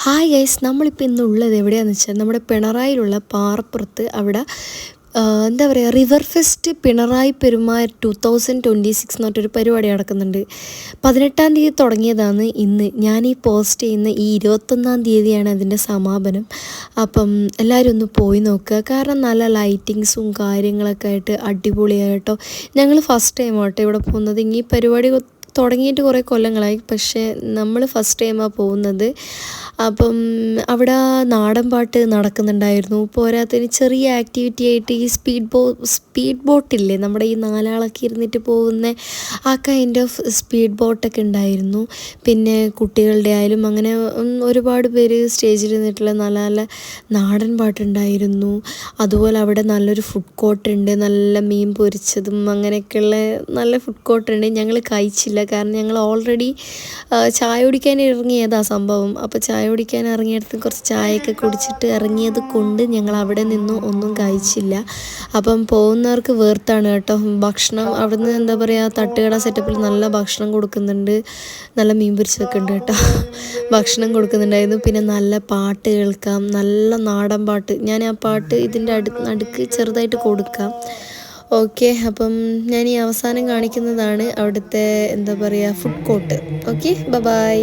Hi guys, നമ്മളിപ്പോൾ ഇന്നുള്ളത് എവിടെയാണെന്ന് വെച്ചാൽ നമ്മുടെ പിണറായിലുള്ള പാറപ്പുറത്ത് അവിടെ എന്താ പറയുക, റിവർ ഫെസ്റ്റ് പിണറായി പെരുമാൾ 2026 എന്ന് പറഞ്ഞൊരു പരിപാടി നടക്കുന്നുണ്ട്. 18-ാം തീയതി തുടങ്ങിയതാണ്. ഇന്ന് ഞാൻ ഈ പോസ്റ്റ് ചെയ്യുന്ന ഈ 21-ാം തീയതിയാണ് അതിൻ്റെ സമാപനം. അപ്പം എല്ലാവരും ഒന്ന് പോയി നോക്കുക. കാരണം നല്ല ലൈറ്റിങ്സും കാര്യങ്ങളൊക്കെ ആയിട്ട് അടിപൊളിയായിട്ടോ. ഞങ്ങൾ ഫസ്റ്റ് ടൈം ആട്ടോ ഇവിടെ പോകുന്നത്. ഈ പരിപാടി തുടങ്ങിയിട്ട് കുറേ കൊല്ലങ്ങളായി, പക്ഷേ നമ്മൾ ഫസ്റ്റ് ടൈമാണ് പോകുന്നത്. അപ്പം അവിടെ നാടൻ പാട്ട് നടക്കുന്നുണ്ടായിരുന്നു. പോരാത്തതിന് ചെറിയ ആക്ടിവിറ്റി ആയിട്ട് ഈ സ്പീഡ് ബോട്ടില്ലേ, നമ്മുടെ ഈ നാലാളൊക്കെ ഇരുന്നിട്ട് പോകുന്ന ആ കൈൻഡ് ഓഫ് സ്പീഡ് ബോട്ടൊക്കെ ഉണ്ടായിരുന്നു. പിന്നെ കുട്ടികളുടെ ആയാലും അങ്ങനെ ഒരുപാട് പേര് സ്റ്റേജിൽ നിന്നിട്ടുള്ള നല്ല നല്ല നാടൻ പാട്ടുണ്ടായിരുന്നു. അതുപോലെ അവിടെ നല്ലൊരു ഫുഡ് കോർട്ടുണ്ട്, നല്ല മീൻ പൊരിച്ചതും അങ്ങനെയൊക്കെയുള്ള നല്ല ഫുഡ് കോർട്ടുണ്ട്. ഞങ്ങൾ കഴിച്ചില്ല, കാരണം ഞങ്ങൾ ഓൾറെഡി ചായ കുടിക്കാൻ ഇറങ്ങിയതാണ് സംഭവം. അപ്പോൾ ചായ കുടിക്കാൻ ഇറങ്ങിയെടുത്ത് കുറച്ച് ചായയൊക്കെ കുടിച്ചിട്ട് ഇറങ്ങിയത് കൊണ്ട് ഞങ്ങൾ അവിടെ നിന്നും ഒന്നും കഴിച്ചില്ല. അപ്പം പോകുന്നവർക്ക് വേർത്താണ് കേട്ടോ. ഭക്ഷണം അവിടുന്ന് എന്താ പറയുക, തട്ടുകട സെറ്റപ്പിൽ നല്ല ഭക്ഷണം കൊടുക്കുന്നുണ്ട്. നല്ല മീൻ പൊരിച്ചതൊക്കെ ഉണ്ട് കേട്ടോ. ഭക്ഷണം കൊടുക്കുന്നുണ്ടായിരുന്നു. പിന്നെ നല്ല പാട്ട് കേൾക്കാം, നല്ല നാടൻ പാട്ട്. ഞാൻ ആ പാട്ട് ഇതിൻ്റെ നടുക്ക് ചെറുതായിട്ട് കൊടുക്കാം. ഓക്കെ, അപ്പം ഞാൻ ഈ അവസാനം കാണിക്കുന്നതാണ് അവിടുത്തെ എന്താ പറയുക ഫുഡ് കോർട്ട്. Okay, by.